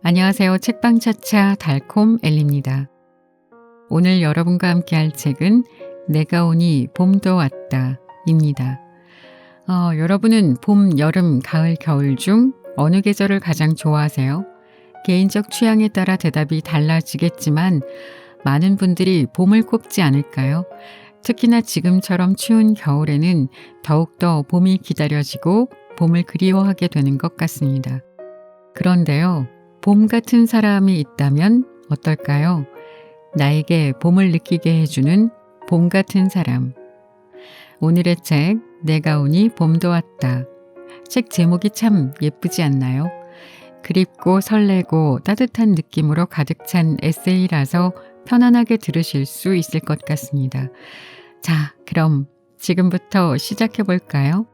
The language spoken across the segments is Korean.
안녕하세요. 책방차차 달콤 엘리입니다. 오늘 여러분과 함께 할 책은 내가 오니 봄도 왔다 입니다. 여러분은 봄, 여름, 가을, 겨울 중 어느 계절을 가장 좋아하세요? 개인적 취향에 따라 대답이 달라지겠지만 많은 분들이 봄을 꼽지 않을까요? 특히나 지금처럼 추운 겨울에는 더욱더 봄이 기다려지고 봄을 그리워하게 되는 것 같습니다. 그런데요, 봄 같은 사람이 있다면 어떨까요? 나에게 봄을 느끼게 해주는 봄 같은 사람. 오늘의 책, 내가 오니 봄도 왔다. 책 제목이 참 예쁘지 않나요? 그립고 설레고 따뜻한 느낌으로 가득 찬 에세이라서 편안하게 들으실 수 있을 것 같습니다. 자, 그럼 지금부터 시작해 볼까요?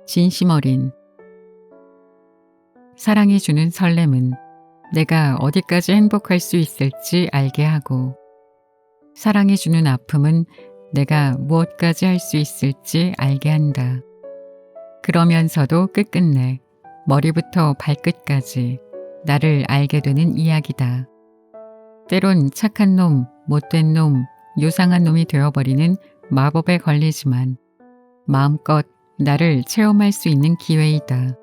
진심 어린 사랑해주는 설렘은 내가 어디까지 행복할 수 있을지 알게 하고, 사랑해주는 아픔은 내가 무엇까지 할 수 있을지 알게 한다. 그러면서도 끝끝내 머리부터 발끝까지 나를 알게 되는 이야기다. 때론 착한 놈, 못된 놈, 요상한 놈이 되어버리는 마법에 걸리지만 마음껏 나를 체험할 수 있는 기회이다.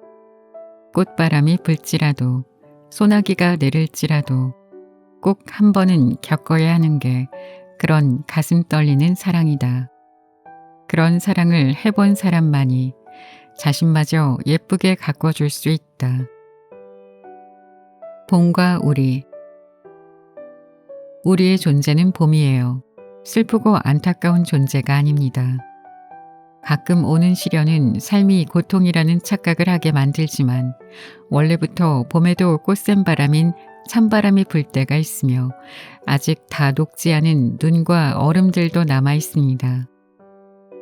꽃바람이 불지라도 소나기가 내릴지라도 꼭 한 번은 겪어야 하는 게 그런 가슴 떨리는 사랑이다. 그런 사랑을 해본 사람만이 자신마저 예쁘게 가꿔줄 수 있다. 봄과 우리의 존재는 봄이에요. 슬프고 안타까운 존재가 아닙니다. 가끔 오는 시련은 삶이 고통이라는 착각을 하게 만들지만 원래부터 봄에도 꽃샘바람인 찬바람이 불 때가 있으며 아직 다 녹지 않은 눈과 얼음들도 남아 있습니다.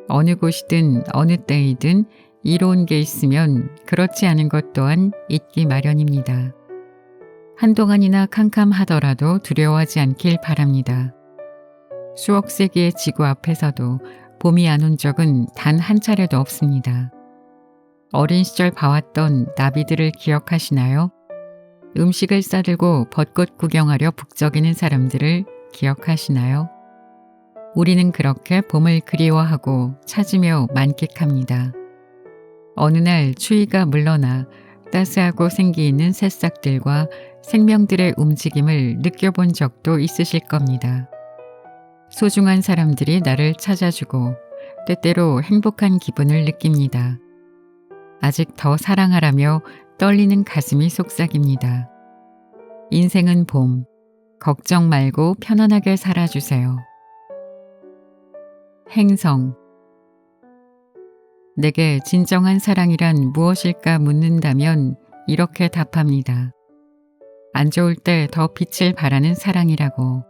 어느 곳이든 어느 때이든 이로운 게 있으면 그렇지 않은 것 또한 있기 마련입니다. 한동안이나 캄캄하더라도 두려워하지 않길 바랍니다. 수억 세기의 지구 앞에서도 봄이 안 온 적은 단 한 차례도 없습니다. 어린 시절 봐왔던 나비들을 기억하시나요? 음식을 싸들고 벚꽃 구경하려 북적이는 사람들을 기억하시나요? 우리는 그렇게 봄을 그리워하고 찾으며 만끽합니다. 어느 날 추위가 물러나 따스하고 생기 있는 새싹들과 생명들의 움직임을 느껴본 적도 있으실 겁니다. 소중한 사람들이 나를 찾아주고 때때로 행복한 기분을 느낍니다. 아직 더 사랑하라며 떨리는 가슴이 속삭입니다. 인생은 봄, 걱정 말고 편안하게 살아주세요. 행성. 내게 진정한 사랑이란 무엇일까 묻는다면 이렇게 답합니다. 안 좋을 때 더 빛을 발하는 사랑이라고.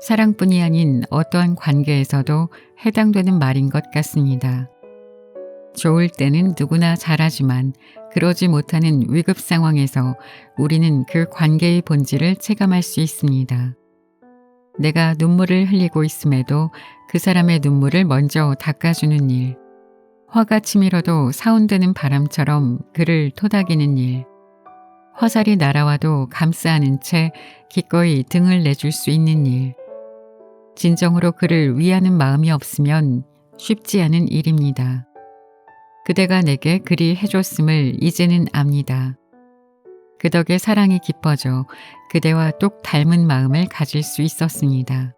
사랑뿐이 아닌 어떠한 관계에서도 해당되는 말인 것 같습니다. 좋을 때는 누구나 잘하지만 그러지 못하는 위급 상황에서 우리는 그 관계의 본질을 체감할 수 있습니다. 내가 눈물을 흘리고 있음에도 그 사람의 눈물을 먼저 닦아주는 일, 화가 치밀어도 사운드는 바람처럼 그를 토닥이는 일, 화살이 날아와도 감싸 안은 채 기꺼이 등을 내줄 수 있는 일, 진정으로 그를 위하는 마음이 없으면 쉽지 않은 일입니다. 그대가 내게 그리 해줬음을 이제는 압니다. 그 덕에 사랑이 깊어져 그대와 똑 닮은 마음을 가질 수 있었습니다.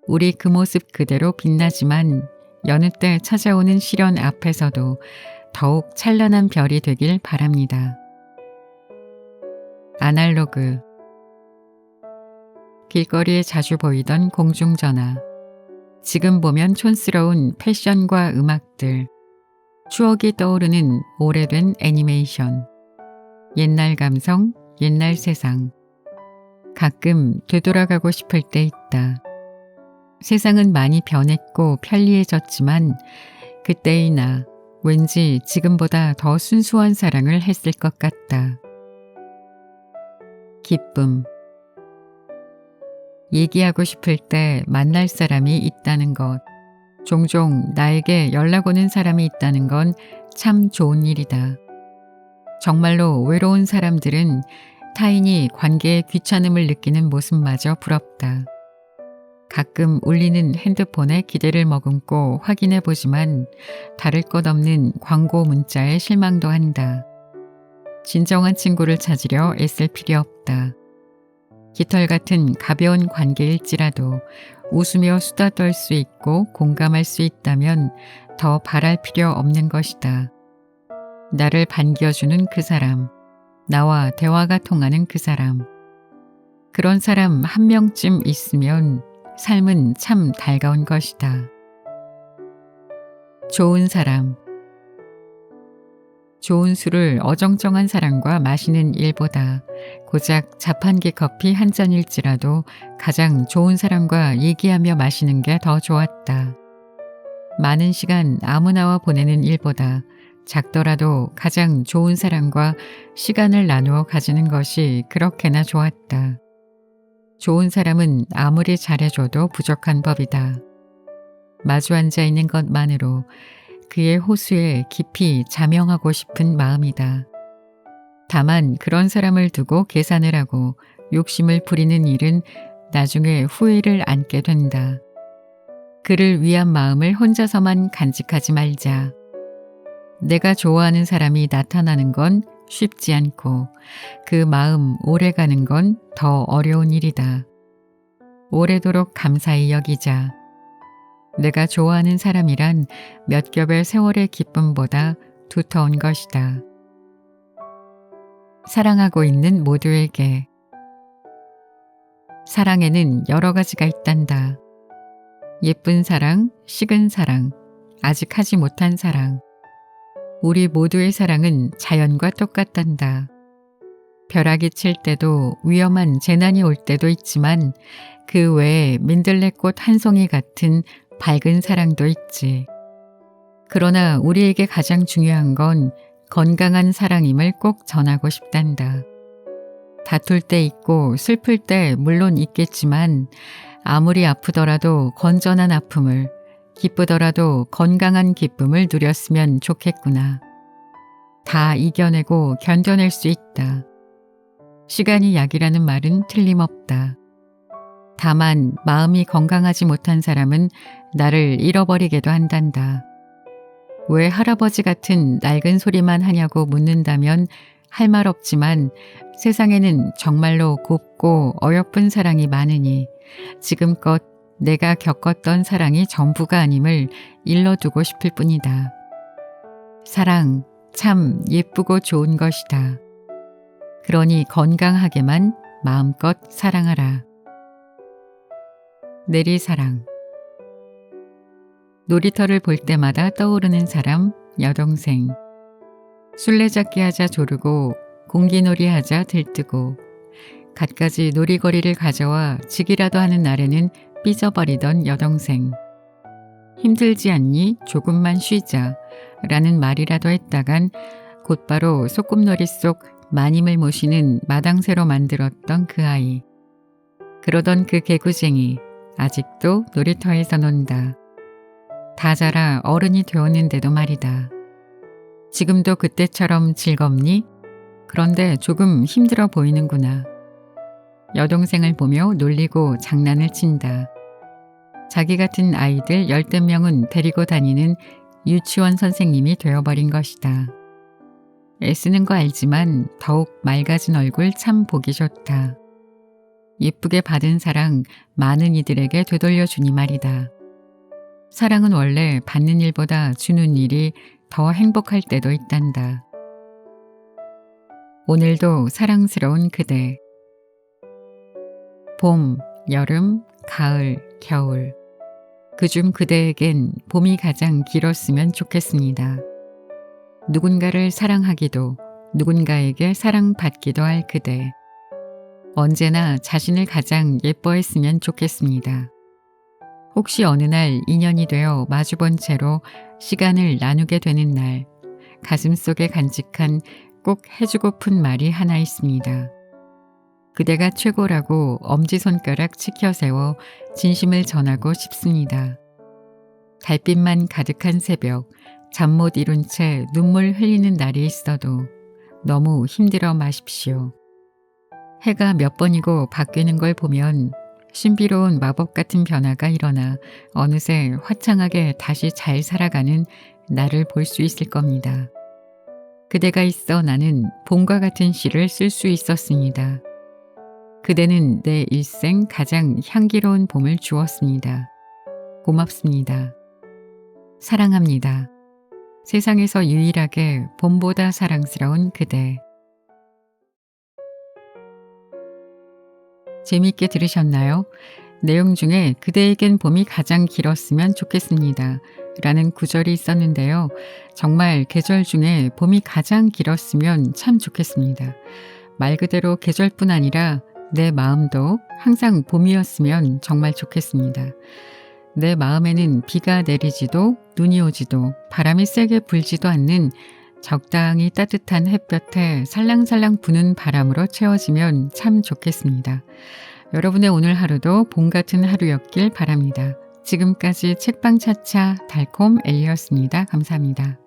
우리 그 모습 그대로 빛나지만 여느 때 찾아오는 시련 앞에서도 더욱 찬란한 별이 되길 바랍니다. 아날로그. 길거리에 자주 보이던 공중전화. 지금 보면 촌스러운 패션과 음악들. 추억이 떠오르는 오래된 애니메이션. 옛날 감성, 옛날 세상. 가끔 되돌아가고 싶을 때 있다. 세상은 많이 변했고 편리해졌지만 그때의 나 왠지 지금보다 더 순수한 사랑을 했을 것 같다. 기쁨. 얘기하고 싶을 때 만날 사람이 있다는 것. 종종 나에게 연락 오는 사람이 있다는 건 참 좋은 일이다. 정말로 외로운 사람들은 타인이 관계에 귀찮음을 느끼는 모습마저 부럽다. 가끔 울리는 핸드폰에 기대를 머금고 확인해 보지만 다를 것 없는 광고 문자에 실망도 한다. 진정한 친구를 찾으려 애쓸 필요 없다. 깃털 같은 가벼운 관계일지라도 웃으며 수다 떨 수 있고 공감할 수 있다면 더 바랄 필요 없는 것이다. 나를 반겨주는 그 사람, 나와 대화가 통하는 그 사람. 그런 사람 한 명쯤 있으면 삶은 참 달가운 것이다. 좋은 사람. 좋은 술을 어정쩡한 사람과 마시는 일보다 고작 자판기 커피 한 잔일지라도 가장 좋은 사람과 얘기하며 마시는 게 더 좋았다. 많은 시간 아무나와 보내는 일보다 작더라도 가장 좋은 사람과 시간을 나누어 가지는 것이 그렇게나 좋았다. 좋은 사람은 아무리 잘해줘도 부족한 법이다. 마주 앉아 있는 것만으로 그의 호수에 깊이 자명하고 싶은 마음이다. 다만 그런 사람을 두고 계산을 하고 욕심을 부리는 일은 나중에 후회를 안게 된다. 그를 위한 마음을 혼자서만 간직하지 말자. 내가 좋아하는 사람이 나타나는 건 쉽지 않고 그 마음 오래가는 건 더 어려운 일이다. 오래도록 감사히 여기자. 내가 좋아하는 사람이란 몇 겹의 세월의 기쁨보다 두터운 것이다. 사랑하고 있는 모두에게. 사랑에는 여러 가지가 있단다. 예쁜 사랑, 식은 사랑, 아직 하지 못한 사랑. 우리 모두의 사랑은 자연과 똑같단다. 벼락이 칠 때도 위험한 재난이 올 때도 있지만 그 외에 민들레꽃 한 송이 같은 밝은 사랑도 있지. 그러나 우리에게 가장 중요한 건 건강한 사랑임을 꼭 전하고 싶단다. 다툴 때 있고 슬플 때 물론 있겠지만 아무리 아프더라도 건전한 아픔을, 기쁘더라도 건강한 기쁨을 누렸으면 좋겠구나. 다 이겨내고 견뎌낼 수 있다. 시간이 약이라는 말은 틀림없다. 다만 마음이 건강하지 못한 사람은 나를 잃어버리게도 한단다. 왜 할아버지 같은 낡은 소리만 하냐고 묻는다면 할 말 없지만 세상에는 정말로 곱고 어여쁜 사랑이 많으니 지금껏 내가 겪었던 사랑이 전부가 아님을 일러두고 싶을 뿐이다. 사랑 참 예쁘고 좋은 것이다. 그러니 건강하게만 마음껏 사랑하라. 내리사랑. 놀이터를 볼 때마다 떠오르는 사람, 여동생. 술래잡기 하자 조르고 공기놀이 하자 들뜨고 갖가지 놀이거리를 가져와 지기라도 하는 날에는 삐져버리던 여동생. 힘들지 않니? 조금만 쉬자 라는 말이라도 했다간 곧바로 소꿉놀이 속 마님을 모시는 마당새로 만들었던 그 아이. 그러던 그 개구쟁이 아직도 놀이터에서 논다. 다 자라 어른이 되었는데도 말이다. 지금도 그때처럼 즐겁니? 그런데 조금 힘들어 보이는구나. 여동생을 보며 놀리고 장난을 친다. 자기 같은 아이들 열댓 명은 데리고 다니는 유치원 선생님이 되어버린 것이다. 애쓰는 거 알지만 더욱 맑아진 얼굴 참 보기 좋다. 예쁘게 받은 사랑 많은 이들에게 되돌려주니 말이다. 사랑은 원래 받는 일보다 주는 일이 더 행복할 때도 있단다. 오늘도 사랑스러운 그대. 봄, 여름, 가을, 겨울. 그중 그대에겐 봄이 가장 길었으면 좋겠습니다. 누군가를 사랑하기도 누군가에게 사랑받기도 할 그대. 언제나 자신을 가장 예뻐했으면 좋겠습니다. 혹시 어느 날 인연이 되어 마주본 채로 시간을 나누게 되는 날, 가슴속에 간직한 꼭 해주고픈 말이 하나 있습니다. 그대가 최고라고 엄지손가락 치켜세워 진심을 전하고 싶습니다. 달빛만 가득한 새벽, 잠 못 이룬 채 눈물 흘리는 날이 있어도 너무 힘들어 마십시오. 해가 몇 번이고 바뀌는 걸 보면 신비로운 마법 같은 변화가 일어나 어느새 화창하게 다시 잘 살아가는 나를 볼 수 있을 겁니다. 그대가 있어 나는 봄과 같은 시를 쓸 수 있었습니다. 그대는 내 일생 가장 향기로운 봄을 주었습니다. 고맙습니다. 사랑합니다. 세상에서 유일하게 봄보다 사랑스러운 그대. 재미있게 들으셨나요? 내용 중에 그대에겐 봄이 가장 길었으면 좋겠습니다. 라는 구절이 있었는데요. 정말 계절 중에 봄이 가장 길었으면 참 좋겠습니다. 말 그대로 계절뿐 아니라 내 마음도 항상 봄이었으면 정말 좋겠습니다. 내 마음에는 비가 내리지도 눈이 오지도 바람이 세게 불지도 않는 적당히 따뜻한 햇볕에 살랑살랑 부는 바람으로 채워지면 참 좋겠습니다. 여러분의 오늘 하루도 봄 같은 하루였길 바랍니다. 지금까지 책방차차 달콤 엘리였습니다. 감사합니다.